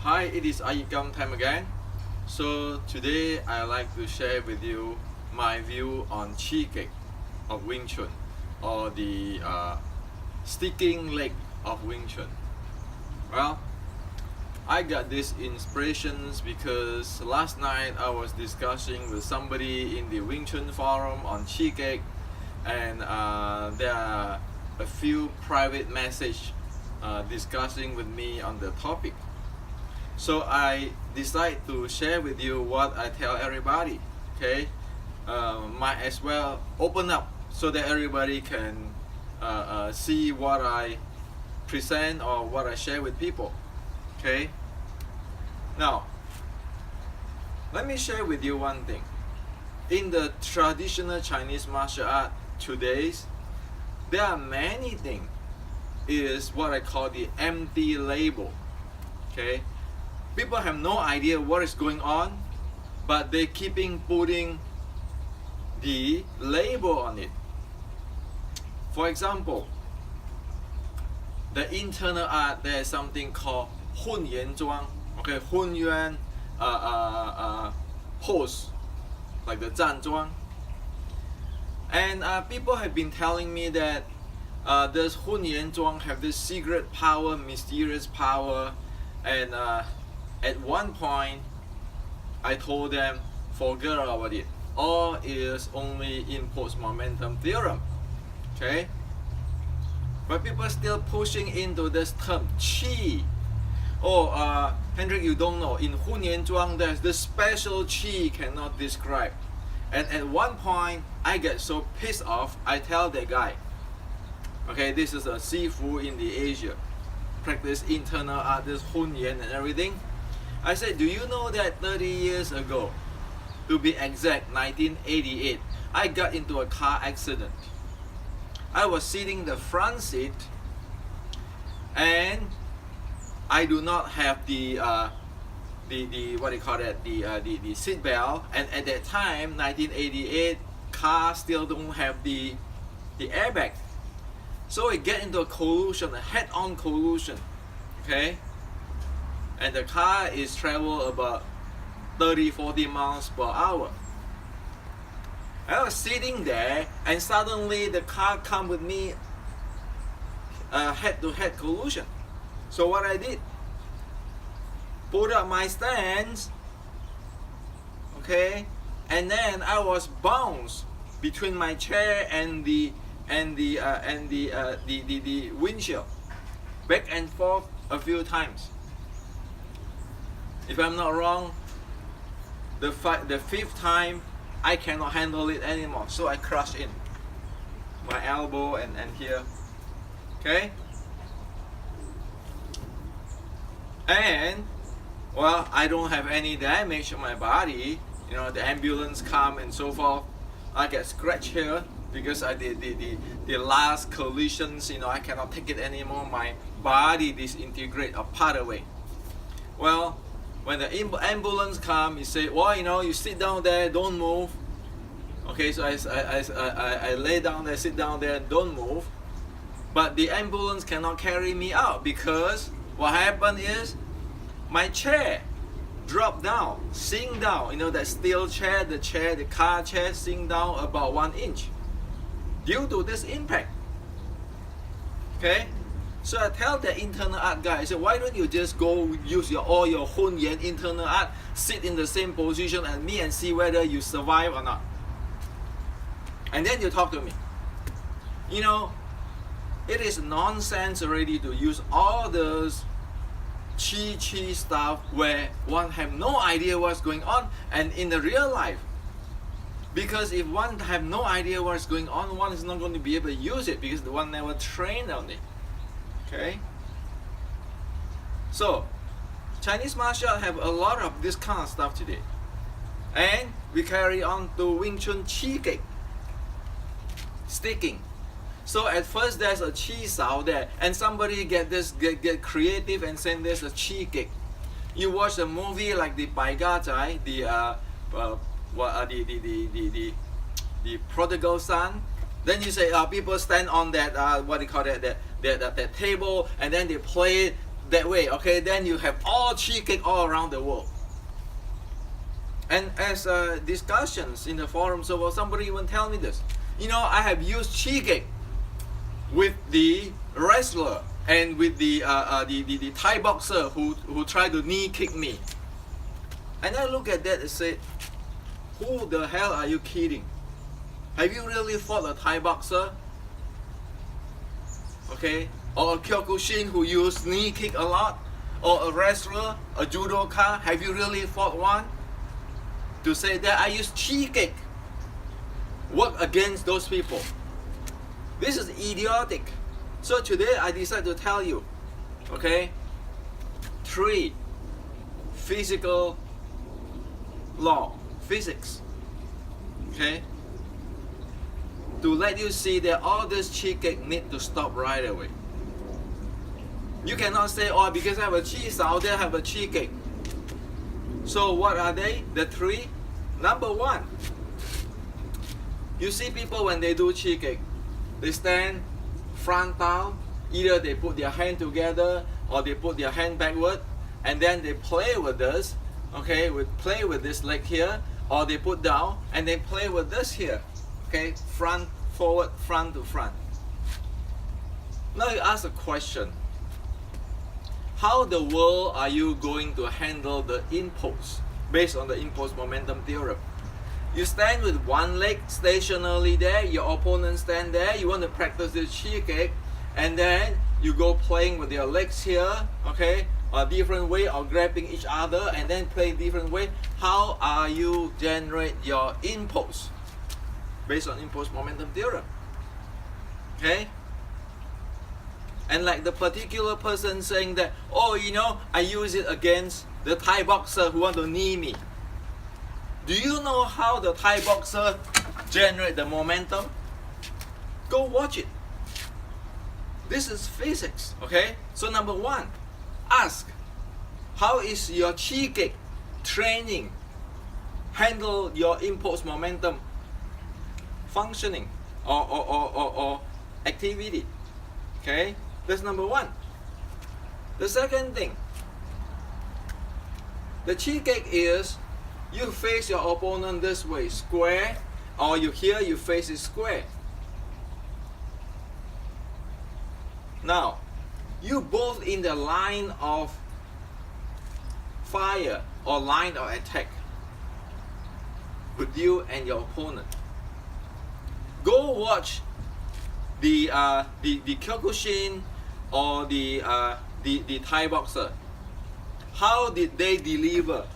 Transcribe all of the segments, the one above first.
Hi, it is iYikKam time again. So today I like to share with you my view on Chi Gerk of Wing Chun, or the sticking leg of Wing Chun. Well, I got these inspirations because last night I was discussing with somebody in the Wing Chun forum on Chi Gerk, and there are a few private messages discussing with me on the topic. So I decide to share with you what I tell everybody. Okay, might as well open up so that everybody can see what I present or what I share with people. Okay. Now, let me share with you one thing. In the traditional Chinese martial art today, there are many things. It is what I call the empty label. Okay. People have no idea what is going on, but they keeping putting the label on it. For example, the internal art, there is something called 混颜装, okay, 混元pose, like the 站桩. And people have been telling me that this 混颜装 have this secret power, mysterious power, and at one point, I told them, forget about it. All is only impulse momentum theorem. Okay? But people are still pushing into this term, Chi. Oh, Hendrik, you don't know. In 混颜装, there's this special Chi cannot describe. And at one point, I get so pissed off, I tell that guy, okay, this is a Sifu in the Asia, practice internal art, this 混颜and everything. I said, do you know that 30 years ago, to be exact, 1988, I got into a car accident. I was sitting the front seat, and I do not have the what do you call that, the seat belt. And at that time, 1988, cars still don't have the airbag. So we get into a collision, a head-on collision. Okay. And the car is travel about 30-40 miles per hour. I was sitting there, and suddenly the car come with me head-to-head collision. So what I did, put up my stance, okay, and then I was bounced between my chair and the windshield, back and forth a few times. If I'm not wrong, the fifth time, I cannot handle it anymore. So I crushed in my elbow and here. Okay? And, well, I don't have any damage on my body. You know, the ambulance come and so forth. I get scratched here because I did the last collisions, you know, I cannot take it anymore. My body disintegrate or part away. Well, when the ambulance come, he say, well, you know, you sit down there, don't move. Okay, so I lay down there, sit down there, don't move. But the ambulance cannot carry me out because what happened is my chair dropped down, sink down. You know, that steel chair, the car chair sink down about 1 inch due to this impact. Okay? So I tell the internal art guy, I said, why don't you just go use all your 混颜 internal art, sit in the same position as me and see whether you survive or not. And then you talk to me. You know, it is nonsense already to use all those chi stuff where one have no idea what's going on, and in the real life. Because if one have no idea what's going on, one is not going to be able to use it because the one never trained on it. Okay? So, Chinese martial art have a lot of this kind of stuff today. And we carry on to Wing Chun Chi Gerk, sticking. So at first there's a Chi Sao there, and somebody get creative and send there's a Chi Gerk. You watch a movie like the Bai Ga Zai, the prodigal son. Then you say people stand on that what do you call that table, and then they play that way, okay, then you have all Chi Gerk all around the world. And as discussions in the forum, so somebody even tell me this. You know, I have used Chi Gerk with the wrestler and with the Thai boxer who tried to knee kick me. And I look at that and say, who the hell are you kidding? Have you really fought a Thai boxer? Okay? Or a Kyokushin who used knee kick a lot? Or a wrestler, a judoka? Have you really fought one? To say that I use Chi Gerk, work against those people. This is idiotic. So today I decided to tell you, okay, 3 physical law, physics, okay, to let you see that all this Chi Gerk need to stop right away. You cannot say, oh, because I have a Chi Sao, they have a Chi Gerk. So what are they? The 3? Number 1, you see people when they do Chi Gerk, they stand front down, either they put their hand together or they put their hand backward, and then they play with this, okay, play with this leg here, or they put down and they play with this here, okay, front, forward, front to front. Now you ask a question, how the world are you going to handle the impulse based on the impulse momentum theorem? You stand with one leg stationarily there, your opponent stand there, you want to practice this Chi Gerk, and then you go playing with your legs here, okay, a different way of grabbing each other and then play different way. How are you generate your impulse based on impulse momentum theorem? Okay? And like the particular person saying that, oh, you know, I use it against the Thai boxer who want to knee me. Do you know how the Thai boxer generate the momentum? Go watch it. This is physics, okay? So number 1, ask, how is your Chi Gerk training handle your impulse momentum functioning or activity? Okay, that's number 1. The second thing, the Chi Gerk is you face your opponent this way, square, or you face it square. Now, you both in the line of fire or line of attack with you and your opponent. Go watch the Kyokushin or the Thai boxer. How did they deliver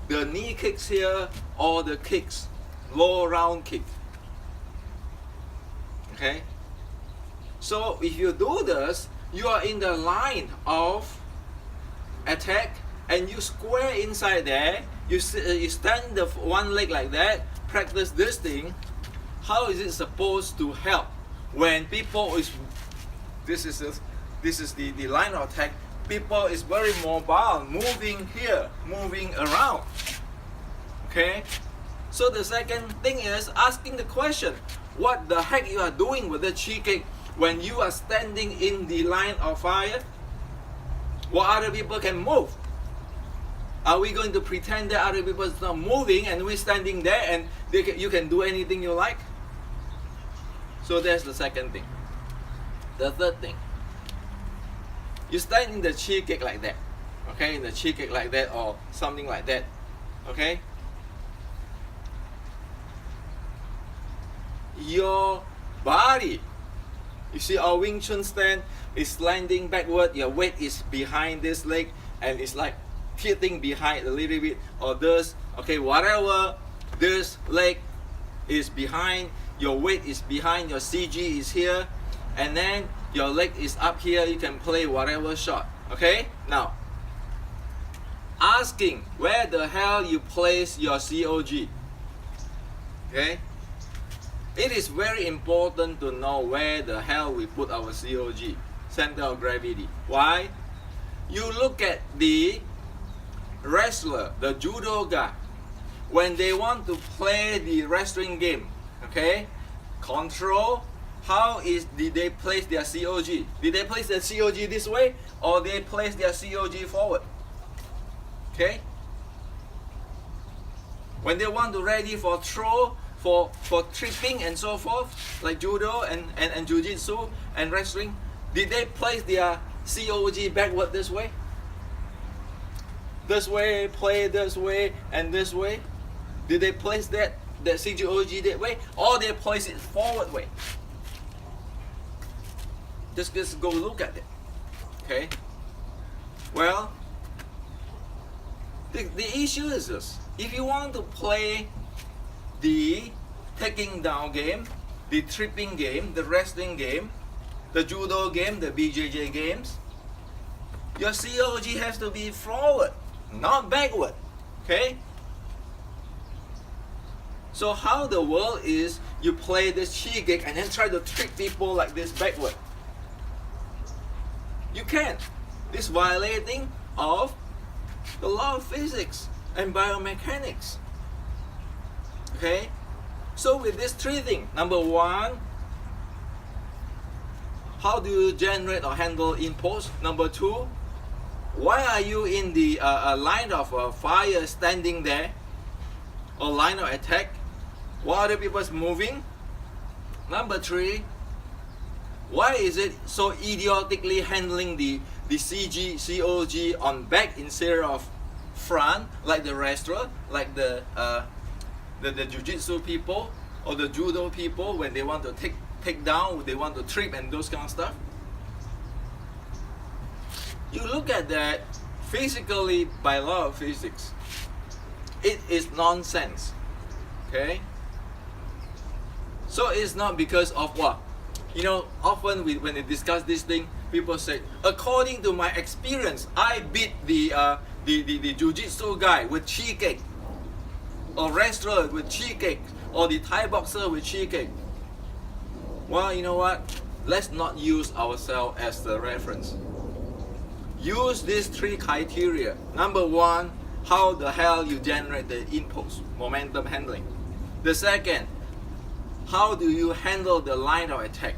the knee kicks here or the kicks, low round kick? Okay. So if you do this, you are in the line of attack and you square inside there. You stand the one leg like that. Practice this thing. How is it supposed to help when people is this is the line of attack? People is very mobile, moving here, moving around. Okay. So the second thing is asking the question: what the heck you are doing with the Chi Gerk when you are standing in the line of fire? What other people can move? Are we going to pretend that other people is not moving and we're standing there and you can do anything you like? So that's the second thing. The third thing, you stand in the Chi Gerk like that, okay, in the Chi Gerk like that or something like that, okay? Your body, you see our Wing Chun stand is landing backward, your weight is behind this leg and it's like hitting behind a little bit or this, okay, whatever, this leg is behind, your weight is behind, your CG is here, and then your leg is up here, you can play whatever shot, okay? Now, asking where the hell you place your COG, okay? It is very important to know where the hell we put our COG, center of gravity. Why? You look at the wrestler, the judoka, when they want to play the wrestling game, okay? Control, did they place their COG? Did they place their COG this way, or they place their COG forward? Okay. When they want to ready for throw, for tripping and so forth, like judo and jiu-jitsu and wrestling, did they place their COG backward this way? This way, play this way, and this way? Did they place that COG that way, or they place it forward way? Just go look at it. Okay. Well, the issue is this: if you want to play the taking down game, the tripping game, the wrestling game, the judo game, the BJJ games, your COG has to be forward, not backward. Okay. So how the world is you play this Chi Gerk and then try to trick people like this backward? You can't. It's violating of the law of physics and biomechanics. Okay? So with these three things, number one, how do you generate or handle impulse? Number two, why are you in the line of fire standing there, or line of attack, while other people's moving? Number three, why is it so idiotically handling the COG on back instead of front, like the wrestler, like the jiu-jitsu people or the judo people, when they want to take down, they want to trip and those kind of stuff? You look at that physically by law of physics, it is nonsense. Okay? So it's not because of what? You know, often when they discuss this thing, people say, according to my experience, I beat the jiu-jitsu guy with Chi Gerk, or wrestler with Chi Gerk, or the Thai boxer with Chi Gerk. Well, you know what? Let's not use ourselves as the reference. Use these three criteria. Number one, how the hell you generate the impulse, momentum handling. The second, how do you handle the line of attack?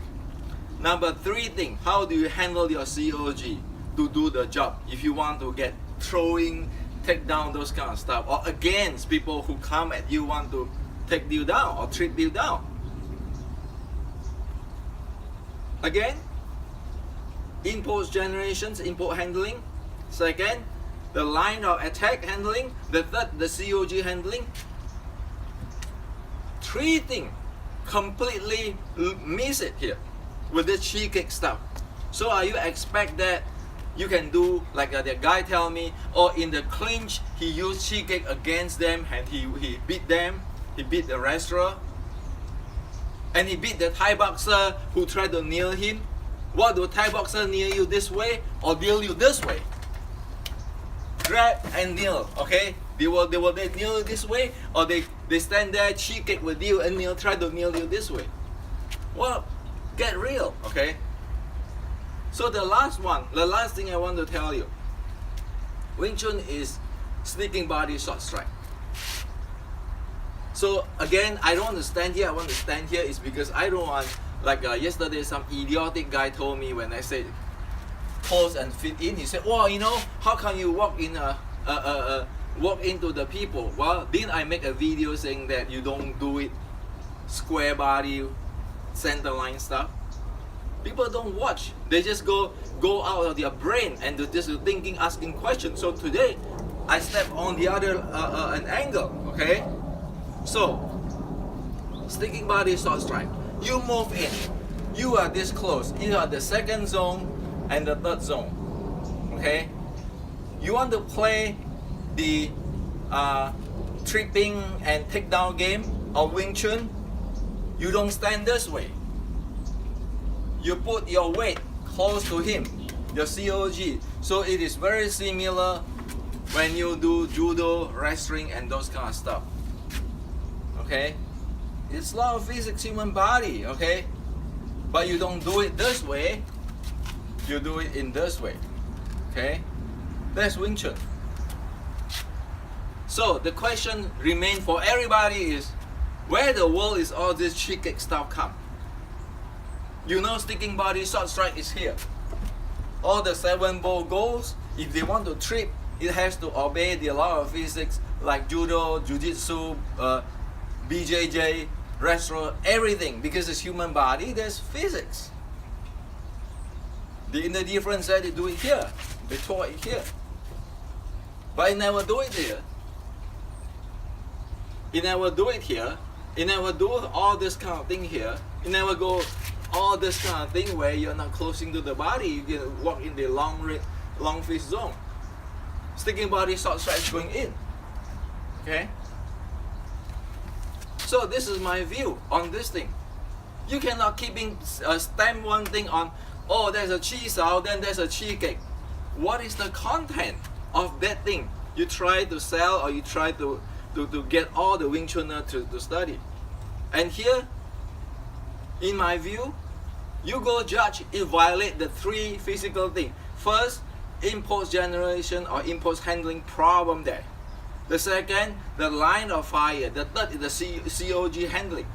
Number three thing, how do you handle your COG to do the job if you want to get throwing, take down those kind of stuff, or against people who come at you, want to take you down or trip you down. Again, impulse generations, impulse handling. Second, the line of attack handling. The third, the COG handling. Three things completely miss it here with this Chi Gerk stuff. So are you expect that you can do like the guy tell me, or in the clinch he used Chi Gerk against them and he beat them, he beat the wrestler, and he beat the Thai boxer who tried to kneel him. What do Thai boxer kneel you this way or kneel you this way? Grab and kneel, okay? They will kneel you this way, or they stand there, Chi Gerk with you and try to kneel you this way. Well, get real, okay? So the last thing I want to tell you, Wing Chun is sneaking body short strike. So again, I don't want to stand here. I want to stand here is because I don't want, like yesterday some idiotic guy told me when I said pose and fit in, he said, well, you know, how can you walk into the people? Well, didn't I make a video saying that you don't do it square body, center line stuff? People don't watch. They just go out of their brain and they're just thinking, asking questions. So today, I step on the other an angle, okay? So, sticking body short strike. You move in. You are this close. You are the second zone and the third zone, okay? You want to play the tripping and takedown game of Wing Chun? You don't stand this way. You put your weight close to him, your COG. So it is very similar when you do judo, wrestling, and those kind of stuff. Okay? It's law of physics, human body, okay? But you don't do it this way. You do it in this way. Okay? That's Wing Chun. So the question remains for everybody is, where the world is all this Chi Gerk stuff come? You know sticking body short strike is here. All the 7 ball goals, if they want to trip, it has to obey the law of physics like judo, jiu-jitsu, BJJ, wrestling, everything. Because it's human body, there's physics. The inner difference that they do it here, they taught it here. But it never do it here. It never do it here. It never do all this kind of thing here. It never go all this kind of thing where you're not closing to the body. You can walk in the long fist zone. Sticking body short strike going in. Okay? So this is my view on this thing. You cannot keeping stamp one thing on, oh, there's a Chi Sao, then there's a Chi Gerk. What is the content of that thing you try to sell, or you try to get all the Wing Chunner to study? And here, in my view, you go judge, it violate the 3 physical things. First, impulse generation or impulse handling problem there. The second, the line of fire. The third is the COG handling.